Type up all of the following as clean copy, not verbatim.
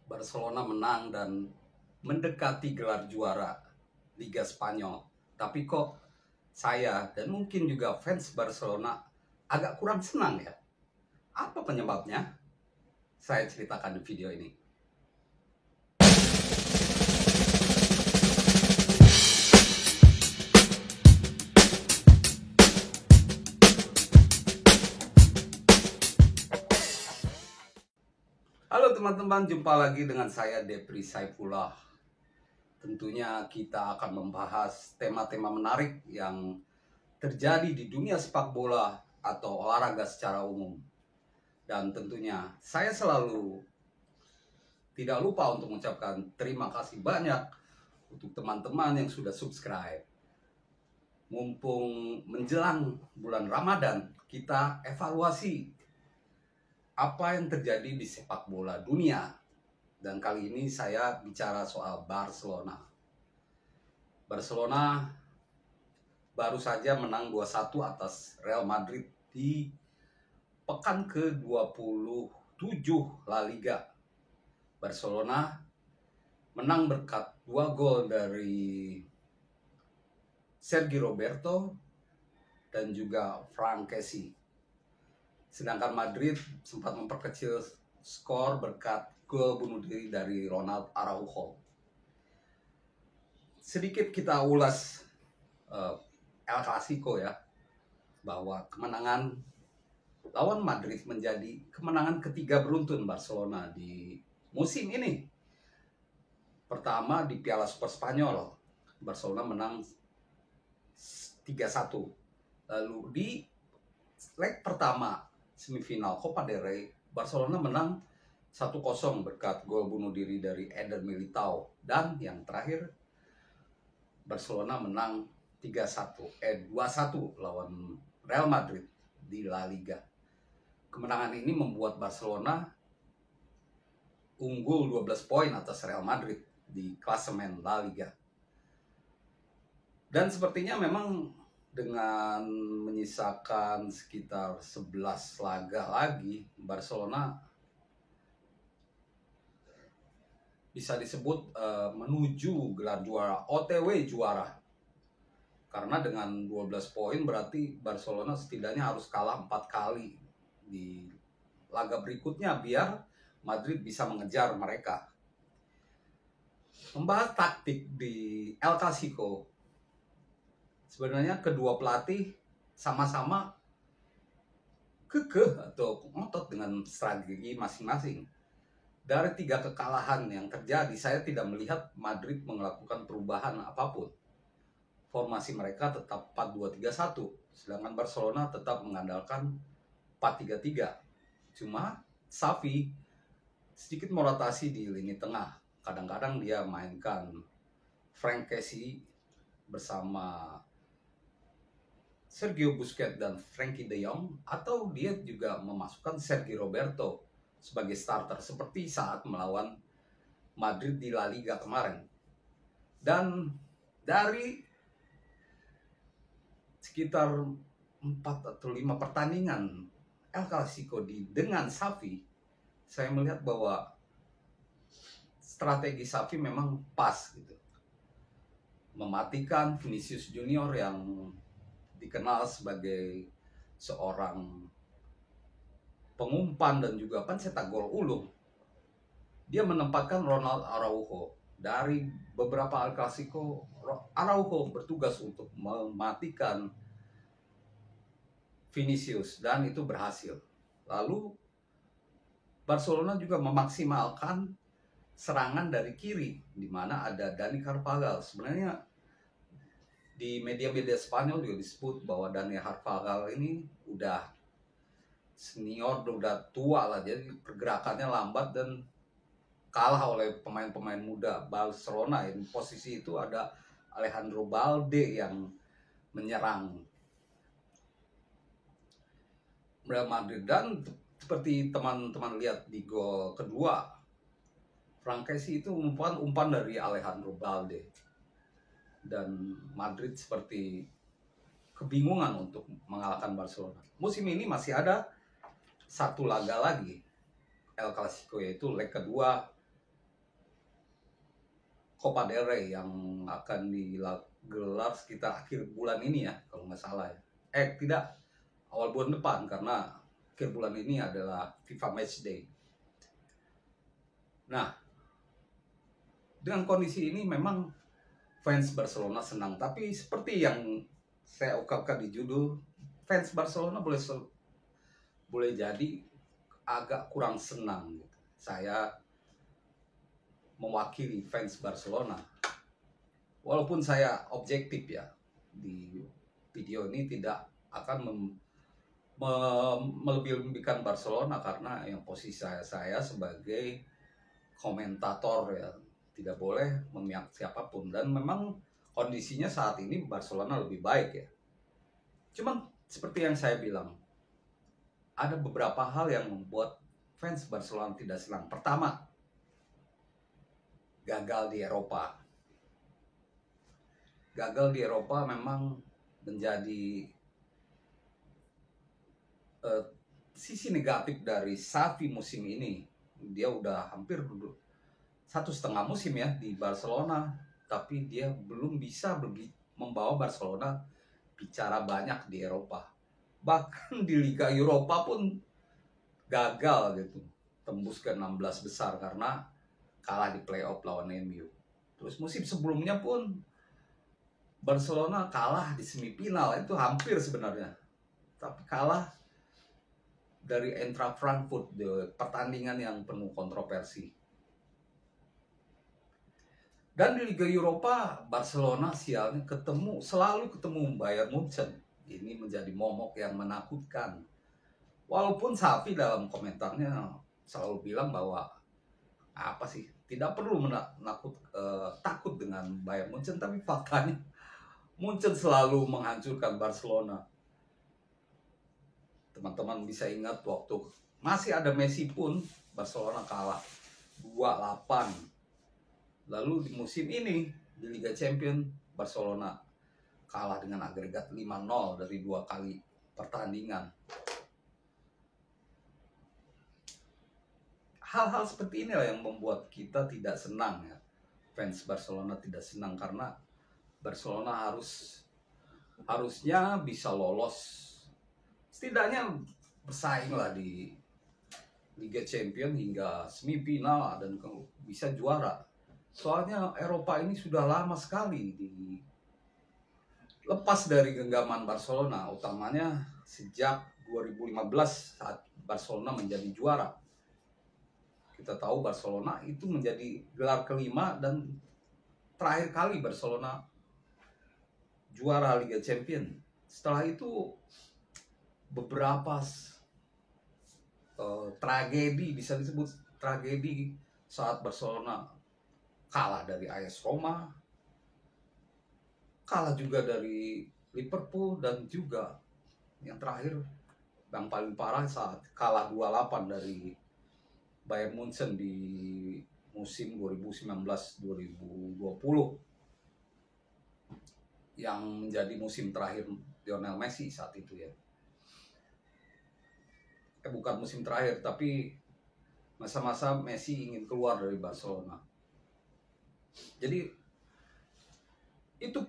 Barcelona menang dan mendekati gelar juara Liga Spanyol. Tapi kok saya dan mungkin juga fans Barcelona agak kurang senang ya. Apa penyebabnya? Saya ceritakan di video ini. Halo teman-teman, jumpa lagi dengan saya Depri Saifullah. Tentunya kita akan membahas tema-tema menarik yang terjadi di dunia sepak bola atau olahraga secara umum. Dan tentunya saya selalu tidak lupa untuk mengucapkan terima kasih banyak untuk teman-teman yang sudah subscribe. Mumpung menjelang bulan Ramadan, kita evaluasi apa yang terjadi di sepak bola dunia. Dan kali ini saya bicara soal Barcelona. Barcelona baru saja menang 2-1 atas Real Madrid di pekan ke-27 La Liga. Barcelona menang berkat 2 gol dari Sergi Roberto dan juga Frank Kessie. Sedangkan Madrid sempat memperkecil skor berkat gol bunuh diri dari Ronald Araujo. Sedikit kita ulas El Clasico ya, bahwa kemenangan lawan Madrid menjadi kemenangan ketiga beruntun Barcelona di musim ini. Pertama di Piala Super Spanyol, Barcelona menang 3-1. Lalu di leg pertama semifinal Copa del Rey, Barcelona menang 1-0 berkat gol bunuh diri dari Eder Militao. Dan yang terakhir, Barcelona menang 2-1 lawan Real Madrid di La Liga. Kemenangan ini membuat Barcelona unggul 12 poin atas Real Madrid di klasemen La Liga. Dan sepertinya memang dengan menyisakan sekitar 11 laga lagi, Barcelona bisa disebut menuju gelar juara, OTW juara. Karena dengan 12 poin berarti Barcelona setidaknya harus kalah 4 kali di laga berikutnya biar Madrid bisa mengejar mereka. Membahas taktik di El Clasico, sebenarnya kedua pelatih sama-sama kekeh atau ngotot dengan strategi masing-masing. Dari 3 kekalahan yang terjadi, saya tidak melihat Madrid melakukan perubahan apapun. Formasi mereka tetap 4-2-3-1, sedangkan Barcelona tetap mengandalkan 4-3-3. Cuma Xavi sedikit merotasi di lini tengah. Kadang-kadang dia mainkan Frank Kessie bersama Sergio Busquets dan Frenkie de Jong, atau dia juga memasukkan Sergi Roberto sebagai starter seperti saat melawan Madrid di La Liga kemarin. Dan dari sekitar 4 atau 5 pertandingan El Clasico dengan Xavi, saya melihat bahwa strategi Xavi memang pas gitu. Mematikan Vinicius Junior yang dikenal sebagai seorang pengumpan dan juga pencetak gol ulung. Dia menempatkan Ronald Araujo. Dari beberapa El Clasico, Araujo bertugas untuk mematikan Vinicius dan itu berhasil. Lalu Barcelona juga memaksimalkan serangan dari kiri, di mana ada Dani Carvajal. Sebenarnya di media-media Spanyol juga disebut bahwa Dani Carvajal ini udah senior, udah tua lah, jadi pergerakannya lambat dan kalah oleh pemain-pemain muda Barcelona. Di posisi itu ada Alejandro Balde yang menyerang Real Madrid. Dan seperti teman-teman lihat di gol kedua, Frank Kessie itu umpan dari Alejandro Balde. Dan Madrid seperti kebingungan untuk mengalahkan Barcelona. Musim ini masih ada 1 laga lagi El Clasico, yaitu leg kedua Copa del Rey yang akan digelar sekitar akhir bulan ini ya, kalau nggak salah ya. Tidak, awal bulan depan, karena akhir bulan ini adalah FIFA Match Day. Nah, dengan kondisi ini memang fans Barcelona senang, tapi seperti yang saya ungkapkan di judul, fans Barcelona boleh jadi agak kurang senang. Saya mewakili fans Barcelona, walaupun saya objektif ya, di video ini tidak akan melebih-lebihkan Barcelona, karena yang posisi saya sebagai komentator ya, tidak boleh memihak siapapun, dan memang kondisinya saat ini Barcelona lebih baik ya. Cuman seperti yang saya bilang, ada beberapa hal yang membuat fans Barcelona tidak senang. Pertama, gagal di Eropa. Gagal di Eropa memang menjadi sisi negatif dari Xavi musim ini. Dia udah hampir 1,5 musim ya di Barcelona, tapi dia belum bisa membawa Barcelona bicara banyak di Eropa. Bahkan di Liga Eropa pun gagal gitu, tembus ke 16 besar karena kalah di playoff lawan MU. Terus musim sebelumnya pun Barcelona kalah di semifinal, itu hampir sebenarnya, tapi kalah dari Eintracht Frankfurt di pertandingan yang penuh kontroversi. Dan di Liga Eropa, Barcelona sialnya selalu ketemu Bayern Munchen. Ini menjadi momok yang menakutkan. Walaupun Xavi dalam komentarnya selalu bilang bahwa apa sih, tidak perlu takut dengan Bayern Munchen, tapi faktanya Munchen selalu menghancurkan Barcelona. Teman-teman bisa ingat waktu masih ada Messi pun Barcelona kalah 2-8. Lalu di musim ini di Liga Champions, Barcelona kalah dengan agregat 5-0 dari 2 kali pertandingan. Hal-hal seperti inilah yang membuat kita tidak senang ya. Fans Barcelona tidak senang karena Barcelona harusnya bisa lolos, setidaknya bersaing lah di Liga Champions hingga semifinal dan bisa juara. Soalnya Eropa ini sudah lama sekali lepas dari genggaman Barcelona, utamanya sejak 2015 saat Barcelona menjadi juara. Kita tahu Barcelona itu menjadi gelar kelima dan terakhir kali Barcelona juara Liga Champions. Setelah itu beberapa tragedi, bisa disebut tragedi, saat Barcelona kalah dari AS Roma, kalah juga dari Liverpool, dan juga yang terakhir yang paling parah saat kalah 2-8 dari Bayern Munchen di musim 2019-2020 yang menjadi musim terakhir Lionel Messi saat itu ya. Bukan musim terakhir, tapi masa-masa Messi ingin keluar dari Barcelona. Jadi itu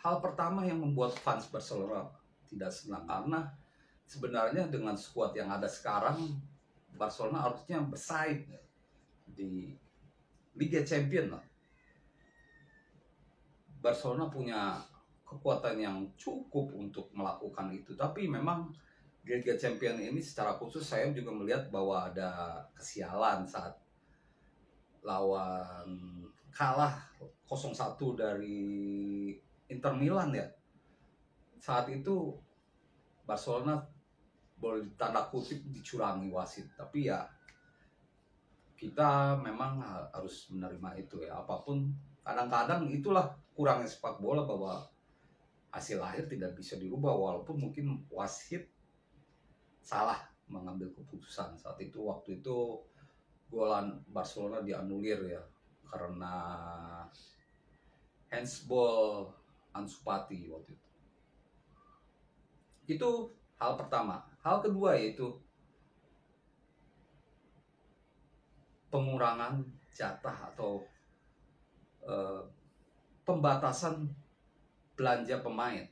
hal pertama yang membuat fans Barcelona tidak senang, karena sebenarnya dengan skuad yang ada sekarang Barcelona harusnya bersaing di Liga Champions lah. Barcelona punya kekuatan yang cukup untuk melakukan itu, tapi memang di Liga Champions ini secara khusus saya juga melihat bahwa ada kesialan saat lawan kalah 0-1 dari Inter Milan ya. Saat itu Barcelona boleh tanda kutip dicurangi wasit, tapi ya kita memang harus menerima itu ya. Apapun, kadang-kadang itulah kurangnya sepak bola, bahwa hasil akhir tidak bisa dirubah, walaupun mungkin wasit salah mengambil keputusan saat itu. Waktu itu golan Barcelona dianulir ya, karena handsball Ansu Fati waktu itu. Itu hal pertama. Hal kedua yaitu pengurangan jatah atau eh, pembatasan belanja pemain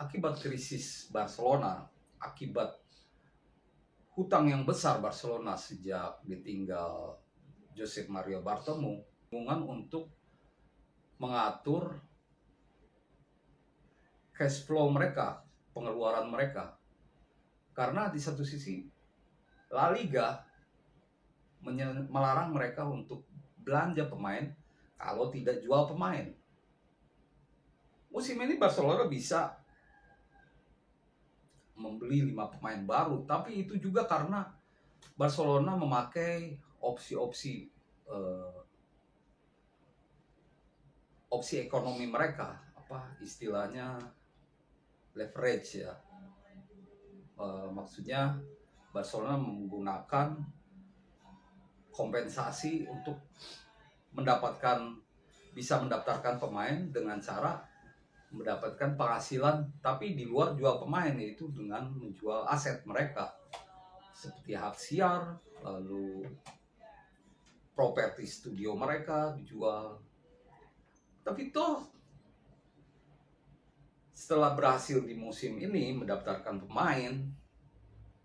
akibat krisis Barcelona, akibat hutang yang besar Barcelona sejak ditinggal Josep Maria Bartomeu, untuk mengatur cash flow mereka, pengeluaran mereka. Karena di satu sisi La Liga melarang mereka untuk belanja pemain kalau tidak jual pemain. Musim ini Barcelona bisa membeli 5 pemain baru, tapi itu juga karena Barcelona memakai opsi ekonomi mereka, apa istilahnya, leverage ya. Maksudnya Barcelona menggunakan kompensasi untuk bisa mendaftarkan pemain dengan cara mendapatkan penghasilan tapi di luar jual pemain, yaitu dengan menjual aset mereka seperti hak siar, lalu properti studio mereka dijual. Tapi toh setelah berhasil di musim ini mendaftarkan pemain,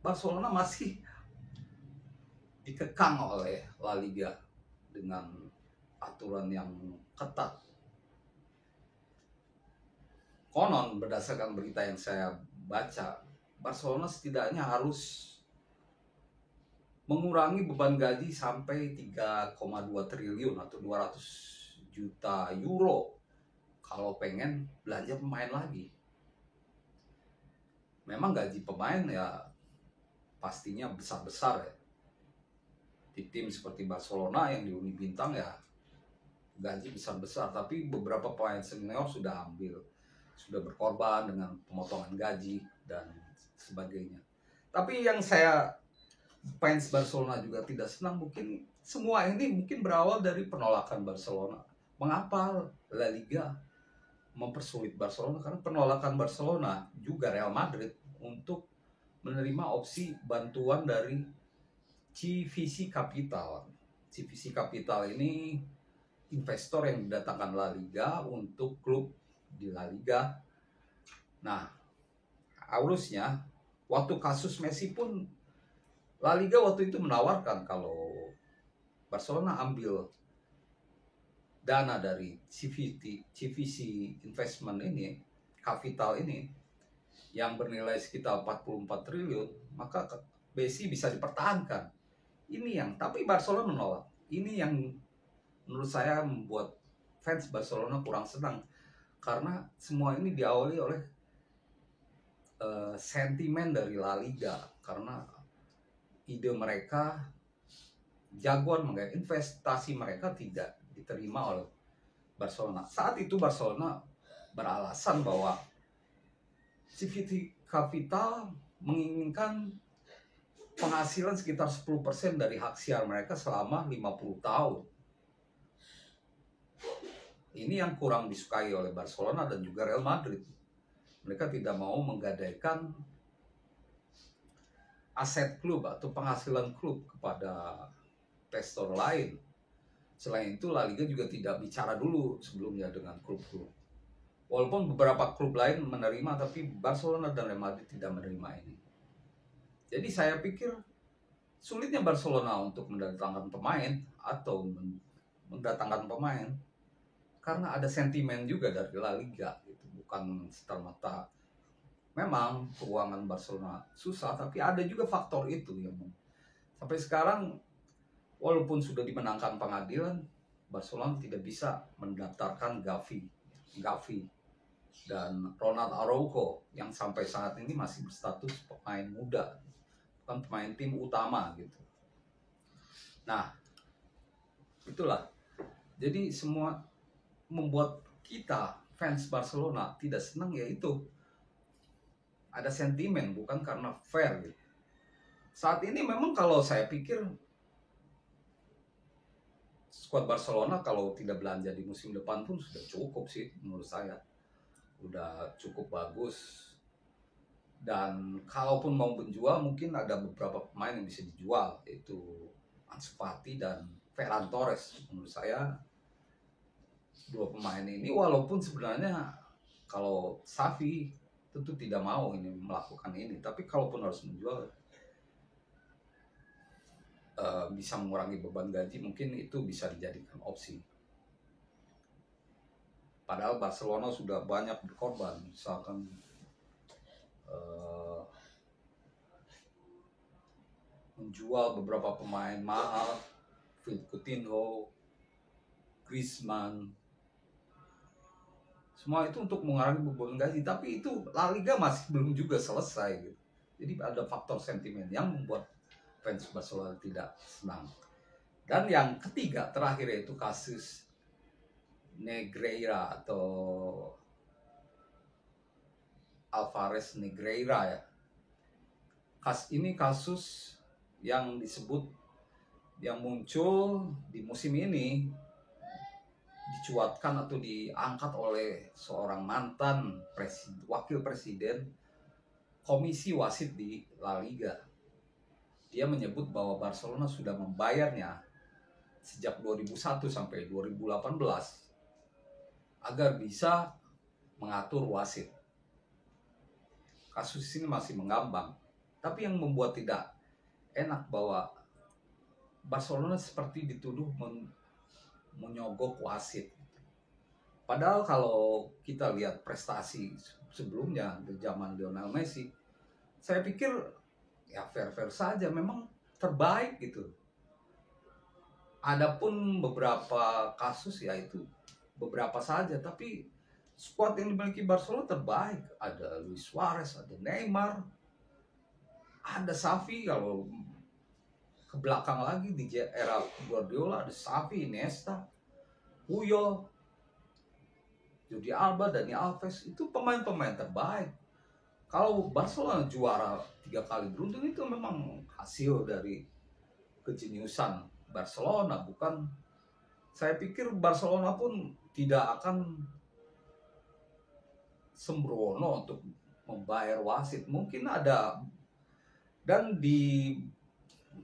Barcelona masih dikekang oleh La Liga dengan aturan yang ketat. Konon berdasarkan berita yang saya baca, Barcelona setidaknya harus mengurangi beban gaji sampai 3,2 triliun atau 200 juta euro kalau pengen belanja pemain lagi. Memang gaji pemain ya pastinya besar-besar ya. Di tim seperti Barcelona yang dihuni bintang ya gaji besar-besar, tapi beberapa pemain senior sudah berkorban dengan pemotongan gaji dan sebagainya. Tapi yang saya fans Barcelona juga tidak senang, mungkin semua ini berawal dari penolakan Barcelona. Mengapa La Liga mempersulit Barcelona? Karena penolakan Barcelona juga Real Madrid untuk menerima opsi bantuan dari CVC Capital. CVC Capital ini investor yang didatangkan La Liga untuk klub di La Liga. Nah, harusnya waktu kasus Messi pun La Liga waktu itu menawarkan kalau Barcelona ambil dana dari CVC investment ini, capital ini yang bernilai sekitar 44 triliun, maka Messi bisa dipertahankan. Tapi Barcelona menolak. Ini yang menurut saya membuat fans Barcelona kurang senang, karena semua ini diawali oleh sentimen dari La Liga, karena ide mereka, jagoan mereka, investasi mereka tidak diterima oleh Barcelona. Saat itu Barcelona beralasan bahwa CVC Capital menginginkan penghasilan sekitar 10% dari hak siar mereka selama 50 tahun. Ini yang kurang disukai oleh Barcelona dan juga Real Madrid. Mereka tidak mau menggadaikan aset klub atau penghasilan klub kepada investor lain. Selain itu, La Liga juga tidak bicara dulu sebelumnya dengan klub-klub. Walaupun beberapa klub lain menerima, tapi Barcelona dan Real Madrid tidak menerima ini. Jadi saya pikir sulitnya Barcelona untuk mendatangkan pemain karena ada sentimen juga dari La Liga. Itu bukan setermata memang keuangan Barcelona susah, tapi ada juga faktor itu yang sampai sekarang walaupun sudah dimenangkan pengadilan, Barcelona tidak bisa mendaftarkan Gavi dan Ronald Araujo yang sampai saat ini masih berstatus pemain muda, bukan pemain tim utama gitu. Nah, itulah. Jadi semua membuat kita fans Barcelona tidak senang, yaitu ada sentimen, bukan karena fair gitu. Saat ini memang kalau saya pikir skuad Barcelona kalau tidak belanja di musim depan pun sudah cukup sih menurut saya. Udah cukup bagus. Dan kalaupun mau menjual, mungkin ada beberapa pemain yang bisa dijual, yaitu Ansu Fati dan Ferran Torres. Menurut saya dua pemain ini, walaupun sebenarnya kalau Xavi tentu tidak mau ini melakukan ini, tapi kalaupun harus menjual bisa mengurangi beban gaji, mungkin itu bisa dijadikan opsi. Padahal Barcelona sudah banyak berkorban, misalkan menjual beberapa pemain mahal, Phil Coutinho, Griezmann, semua itu untuk mengurangi beban gaji. Tapi itu La Liga masih belum juga selesai gitu. Jadi ada faktor sentimen yang membuat fans Barcelona tidak senang. Dan yang ketiga terakhir yaitu kasus Negreira atau Alvarez Negreira ya. Ini kasus yang disebut, yang muncul di musim ini, dicuatkan atau diangkat oleh seorang mantan wakil presiden komisi wasit di La Liga. Dia menyebut bahwa Barcelona sudah membayarnya sejak 2001 sampai 2018 agar bisa mengatur wasit. Kasus ini masih mengambang, tapi yang membuat tidak enak bahwa Barcelona seperti dituduh menyogok wasit. Padahal kalau kita lihat prestasi sebelumnya di zaman Lionel Messi, saya pikir ya fair-fair saja, memang terbaik gitu. Adapun beberapa kasus ya itu beberapa saja, tapi skuad yang dimiliki Barcelona terbaik. Ada Luis Suarez, ada Neymar, ada Xavi. Kalau ke belakang lagi di era Guardiola ada Xavi, Iniesta, Puyol, Jordi Alba, Dani Alves, itu pemain-pemain terbaik. Kalau Barcelona juara 3 kali beruntun itu memang hasil dari kejeniusan Barcelona, bukan. Saya pikir Barcelona pun tidak akan sembrono untuk membayar wasit. Mungkin ada, dan di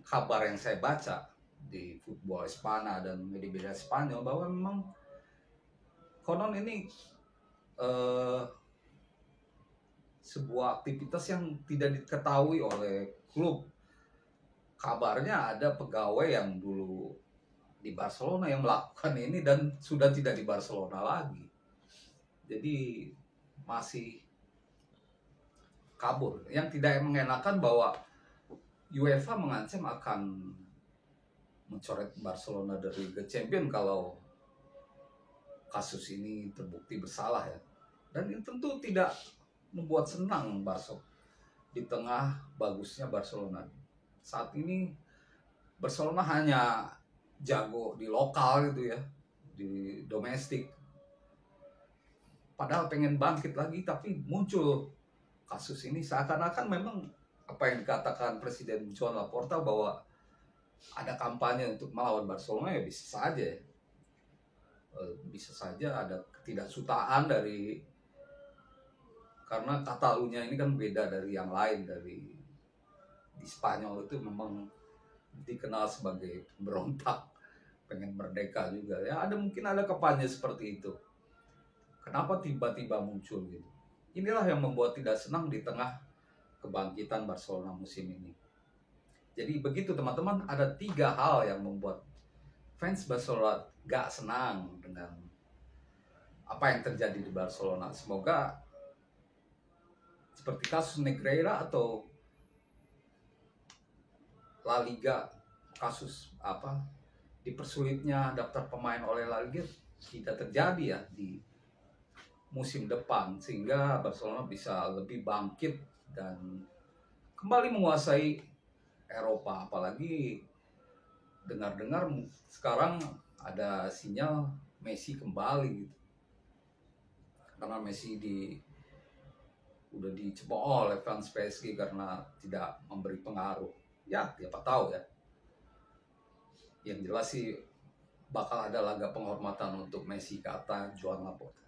kabar yang saya baca di Football Espana dan media-media Spanyol, bahwa memang konon ini sebuah aktivitas yang tidak diketahui oleh klub. Kabarnya ada pegawai yang dulu di Barcelona yang melakukan ini dan sudah tidak di Barcelona lagi. Jadi masih kabur. Yang tidak mengenakan bahwa UEFA mengancam akan mencoret Barcelona dari Liga Champions kalau kasus ini terbukti bersalah ya. Dan ini tentu tidak membuat senang Barca di tengah bagusnya Barcelona. Saat ini Barcelona hanya jago di lokal gitu ya, di domestik. Padahal pengen bangkit lagi, tapi muncul kasus ini seakan-akan memang apa yang dikatakan Presiden Joan Laporta bahwa ada kampanye untuk melawan Barcelona, ya bisa saja ya. Bisa saja ada ketidaksukaan dari, karena Catalunya ini kan beda dari yang lain. Dari di Spanyol itu memang dikenal sebagai berontak, pengen merdeka juga ya. Mungkin ada kampanye seperti itu. Kenapa tiba-tiba muncul gitu? Inilah yang membuat tidak senang di tengah kebangkitan Barcelona musim ini. Jadi begitu teman-teman, ada 3 hal yang membuat fans Barcelona gak senang dengan apa yang terjadi di Barcelona. Semoga seperti kasus Negreira atau La Liga, kasus dipersulitnya daftar pemain oleh La Liga tidak terjadi ya di musim depan, sehingga Barcelona bisa lebih bangkit dan kembali menguasai Eropa. Apalagi dengar-dengar sekarang ada sinyal Messi kembali gitu. Karena Messi udah dicebol oleh fans PSG karena tidak memberi pengaruh. Ya, siapa tahu ya. Yang jelas sih bakal ada laga penghormatan untuk Messi, kata Joan Laporta.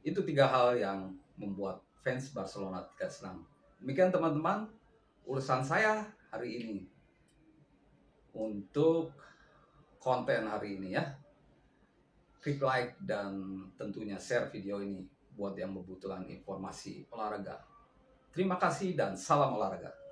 Itu 3 hal yang membuat fans Barcelona tidak senang. Demikian teman-teman urusan saya hari ini untuk konten hari ini ya. klik like dan tentunya share video ini buat yang membutuhkan informasi olahraga. Terima kasih dan salam olahraga.